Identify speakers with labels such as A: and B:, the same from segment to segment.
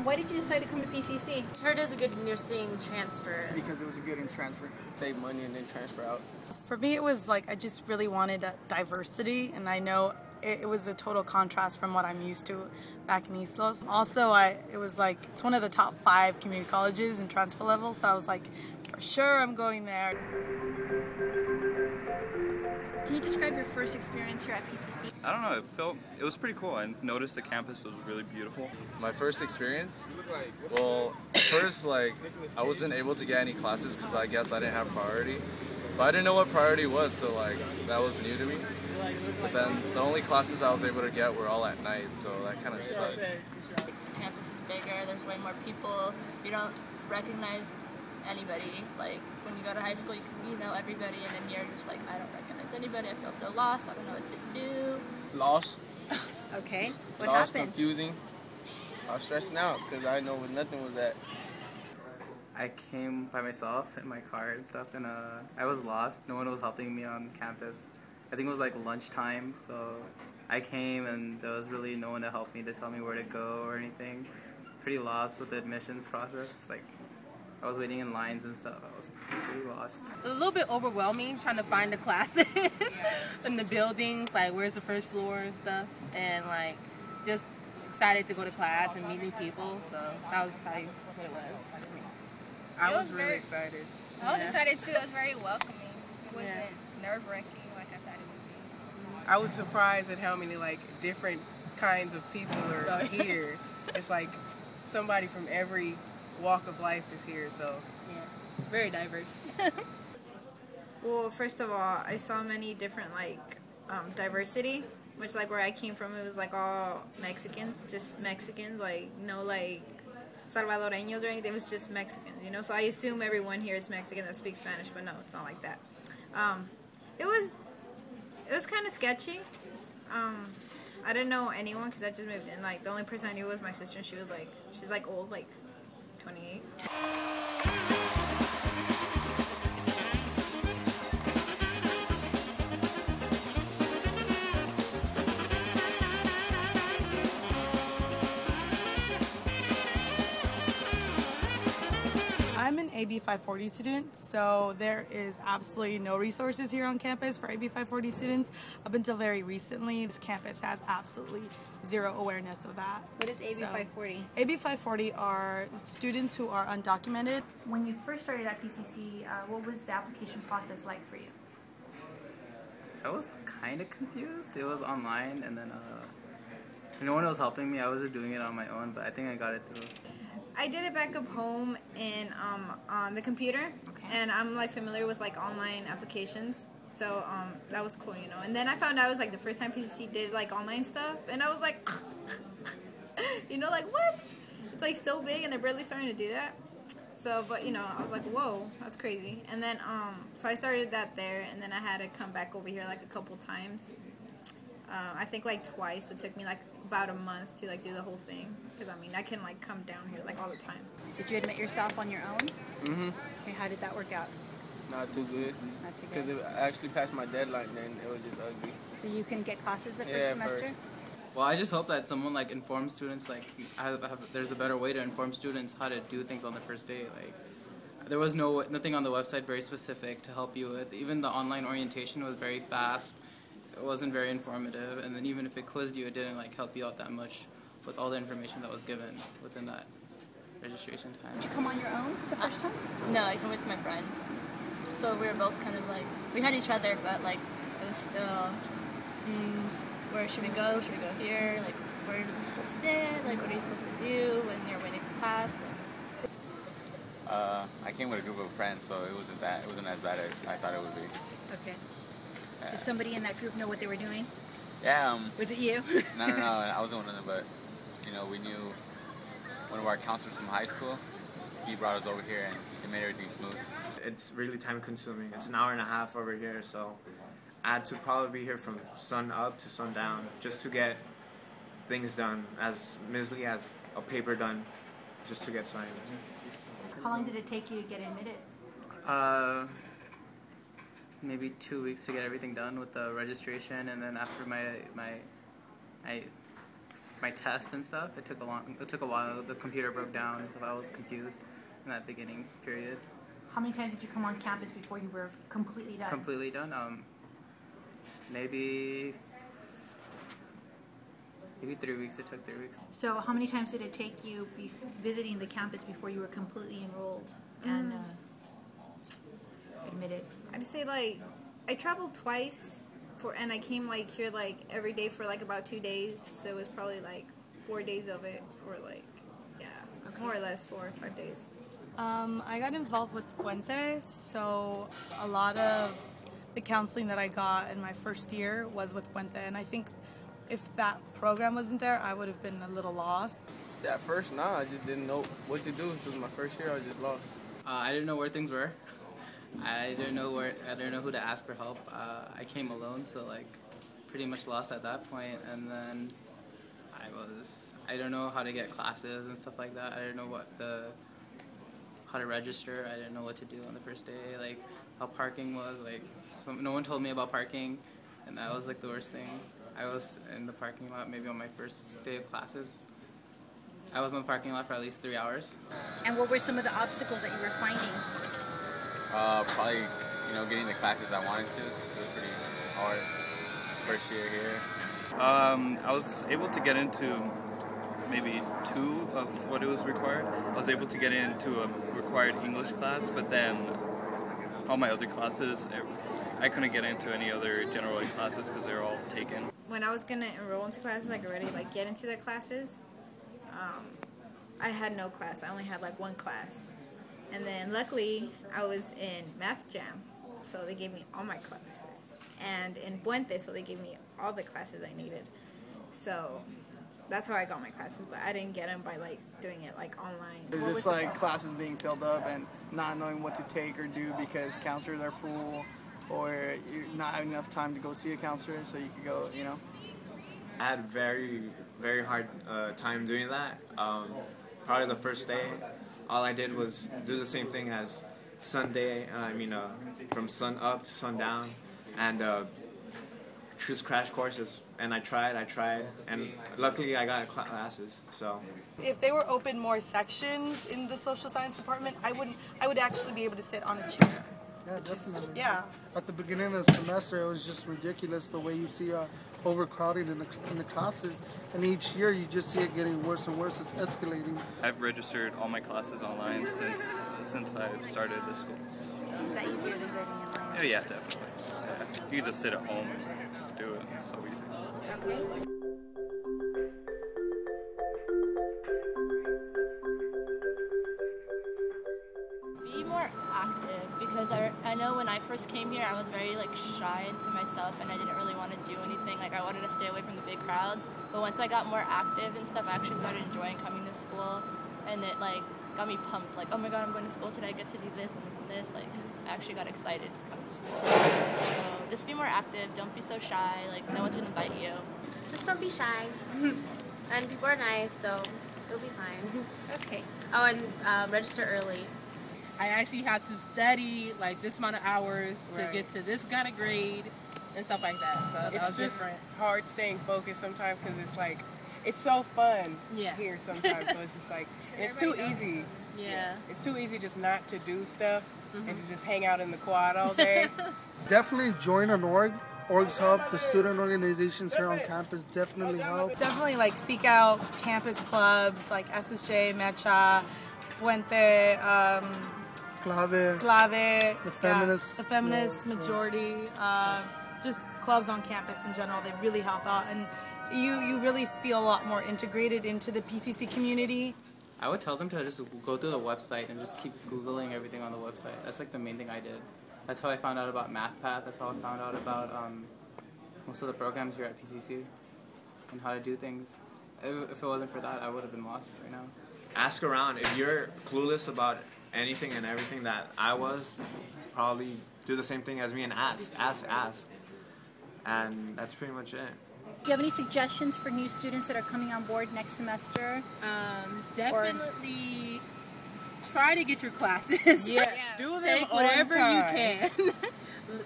A: Why did you decide to come to PCC?
B: Heard it was a good nursing transfer.
C: Because it was a good in transfer. Save money and then transfer out.
D: For me, it was like I just really wanted diversity, and I know it was a total contrast from what I'm used to back in East Los. Also, it was like it's one of the top 5 community colleges in transfer level, so I was like, for sure I'm going there.
A: Can you describe your first experience here at PCC?
E: I don't know, it was pretty cool. I noticed the campus was really beautiful.
F: My first experience? Well, first, I wasn't able to get any classes because I guess I didn't have priority. But I didn't know what priority was, so that was new to me. But then the only classes I was able to get were all at night, so that kind of sucked.
B: The campus is bigger, there's way more people, you don't recognize anybody. Like, when you go to high school, you know everybody, and then here you're just like, I don't recognize anybody, I feel so lost, I don't know what to do.
C: Lost.
A: Okay. What
C: Lost,
A: happened?
C: confusing. I was stressing out because I know nothing was that.
G: I came by myself in my car and stuff, and I was lost. No one was helping me on campus. I think it was like lunchtime, so I came and there was really no one to help me, to tell me where to go or anything. Pretty lost with the admissions process. I was waiting in lines and stuff. I was pretty lost.
H: A little bit overwhelming trying to find the classes in the buildings, where's the first floor and stuff, and just excited to go to class and meet new people. So that was probably what it was.
I: I was really excited.
J: I was excited too. It was very welcoming. It wasn't nerve-wracking like I thought it would be.
I: I was surprised at how many different kinds of people are here. It's like somebody from every walk of life is here, so
H: yeah, very diverse.
J: Well, first of all, I saw many different diversity, which where I came from, it was all Mexicans, just Mexicans, no Salvadoreños or anything. It was just Mexicans, so I assume everyone here is Mexican that speaks Spanish, but no, it's not like that. It was kind of sketchy. I didn't know anyone because I just moved in. The only person I knew was my sister, and she was she's old, 28.
D: I'm an AB 540 student, so there is absolutely no resources here on campus for AB 540 students. Up until very recently, this campus has absolutely zero awareness of that.
A: What is AB 540?
D: AB 540 are students who are undocumented.
A: When you first started at PCC, what was the application process like for you?
G: I was kind of confused. It was online, and then no one was helping me. I was just doing it on my own, but I think I got it through.
J: I did it back up home and on the computer, and I'm familiar with online applications, so that was cool, And then I found out it was the first time PCC did online stuff, and I was like, what? It's so big, and they're barely starting to do that. So, but I was like, whoa, that's crazy. And then so I started that there, and then I had to come back over here a couple times. I think twice. So it took me about a month to do the whole thing, because I can come down here all the time.
A: Did you admit yourself on your own?
C: Mm-hmm.
A: Okay, how did that work out?
C: Not too good.
A: Not too
C: Because
A: good.
C: it actually passed my deadline, then it was just ugly.
A: So you couldn't get classes the first semester?
C: First.
G: Well, I just hope that someone informs students there's a better way to inform students how to do things on the first day. There was nothing on the website very specific to help you with. Even the online orientation was very fast. It wasn't very informative, and then even if it quizzed you, it didn't help you out that much with all the information that was given within that registration time.
A: Did you come on your own the first time?
B: No, I came with my friend. So we were both kind of we had each other, but it was still, where should we go? Should we go here? Where do people sit? What are you supposed to do when you're waiting for class?
K: I came with a group of friends, so it wasn't as bad as I thought it would be.
A: Okay. Did somebody in that group know what they were doing?
K: Yeah.
A: Was it you?
K: No, I wasn't one of them, but we knew one of our counselors from high school. He brought us over here, and he made everything smooth.
L: It's really time consuming. It's an hour and a half over here, so I had to probably be here from sun up to sundown just to get things done, as measly as a paper done, just to get signed.
A: How long did it take you to get admitted?
G: Maybe 2 weeks to get everything done with the registration, and then after my my test and stuff. It took a while. The computer broke down, so I was confused in that beginning period.
A: How many times did you come on campus before you were completely done?
G: Completely done? Maybe 3 weeks. It took 3 weeks.
A: So how many times did it take you visiting the campus before you were completely enrolled and admitted?
J: I'd say like I traveled twice and I came like here like every day for like about 2 days, so it was probably like 4 days of it, or like more or less 4 or 5 days.
D: I got involved with Puente, so a lot of the counseling that I got in my first year was with Puente, and I think if that program wasn't there, I would have been a little lost.
C: At first, I just didn't know what to do. This was my first year. I was just lost.
G: I didn't know where things were. I didn't know who to ask for help. I came alone, so like pretty much lost at that point. And then I don't know how to get classes and stuff like that. I didn't know how to register. I didn't know what to do on the first day. Like how parking was. Like no one told me about parking, and that was like the worst thing. I was in the parking lot maybe on my first day of classes. I was in the parking lot for at least 3 hours.
A: And what were some of the obstacles that you were finding?
K: Probably, getting the classes I wanted to. It was pretty hard first year here.
E: I was able to get into maybe 2 of what it was required. I was able to get into a required English class, but then all my other classes, I couldn't get into any other general ed classes because they were all taken.
J: When I was gonna enroll into classes, like already get into the classes, I had no class. I only had like 1 class. And then luckily I was in Math Jam, so they gave me all my classes. And in Puente, so they gave me all the classes I needed. So that's how I got my classes, but I didn't get them by like doing it like online.
M: It's just like classes being filled up and not knowing what to take or do because counselors are full, or you're not having enough time to go see a counselor so you could go,
L: I had a very, very hard time doing that. Probably the first day, all I did was do the same thing as Sunday, from sun up to sundown, and choose crash courses. And I tried, and luckily I got classes, so.
D: If they were open more sections in the social science department, I would actually be able to sit on a chair.
N: Yeah, definitely.
D: Yeah.
N: At the beginning of the semester, it was just ridiculous the way you see overcrowding in the classes, and each year you just see it getting worse and worse. It's escalating.
E: I've registered all my classes online since I've started this school.
A: Is that easier than getting in line?
E: Oh, yeah, definitely. Yeah. You can just sit at home and do it. It's so easy.
A: Okay.
B: Be more active, because I know when I first came here I was very like shy into myself and I didn't really want to do anything. Like I wanted to stay away from the big crowds, but once I got more active and stuff, I actually started enjoying coming to school, and it like got me pumped, like, oh my god, I'm going to school today, I get to do this and this and this. Like I actually got excited to come to school. So just be more active, don't be so shy, like no one's gonna invite you.
O: Just don't be shy. And people are nice, so it'll be fine.
A: Okay.
O: Oh, and register early.
H: I actually have to study like this amount of hours to get to this kind of grade and stuff like that. So
I: it's
H: just
I: different. Hard staying focused sometimes because it's like it's so fun here sometimes. So it's just like it's too easy.
H: Yeah.
I: It's too easy just not to do stuff and to just hang out in the quad all day.
N: Definitely join an org. Orgs help. The student organizations here on campus definitely help.
D: Definitely like seek out campus clubs like SSJ, Mecha, Puente, Clave, the feminist majority, just clubs on campus in general. They really help out, and you really feel a lot more integrated into the PCC community.
G: I would tell them to just go through the website and just keep Googling everything on the website. That's like the main thing I did. That's how I found out about MathPath. That's how I found out about most of the programs here at PCC and how to do things. If it wasn't for that, I would have been lost right now.
L: Ask around. If you're clueless about anything and everything that I was, probably do the same thing as me and ask. And that's pretty much it.
A: Do you have any suggestions for new students that are coming on board next semester?
H: Definitely try to get your classes.
I: Yes, do them
H: Take whatever
I: on
H: you
I: time.
H: can.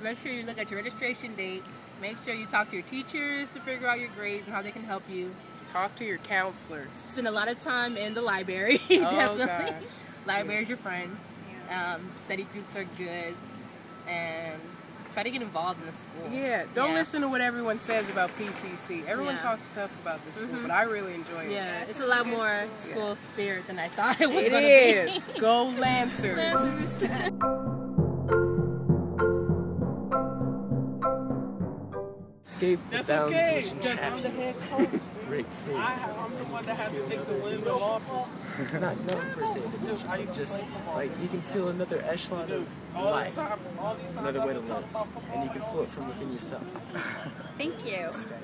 H: Make sure you look at your registration date. Make sure you talk to your teachers to figure out your grades and how they can help you.
I: Talk to your counselor.
H: Spend a lot of time in the library.
I: Oh,
H: Definitely.
I: gosh.
H: Library's your friend. Study groups are good. And try to get involved in the school.
I: Yeah, don't listen to what everyone says about PCC. Everyone
H: Yeah.
I: talks tough about this school,
H: Mhm.
I: but I really enjoy it.
H: Yeah, it's a lot more school spirit than I thought it was
I: It
H: going to
I: is.
H: be.
I: Go Lancers.
H: Lancers.
P: Escape the bounds which entrap you. Break free.
Q: I'm the one that had to take the wins and losses.
P: Not per se dimension, but just like you can feel another echelon of life, another way to live, and you can pull it from within yourself.
A: Thank you.
P: Respect.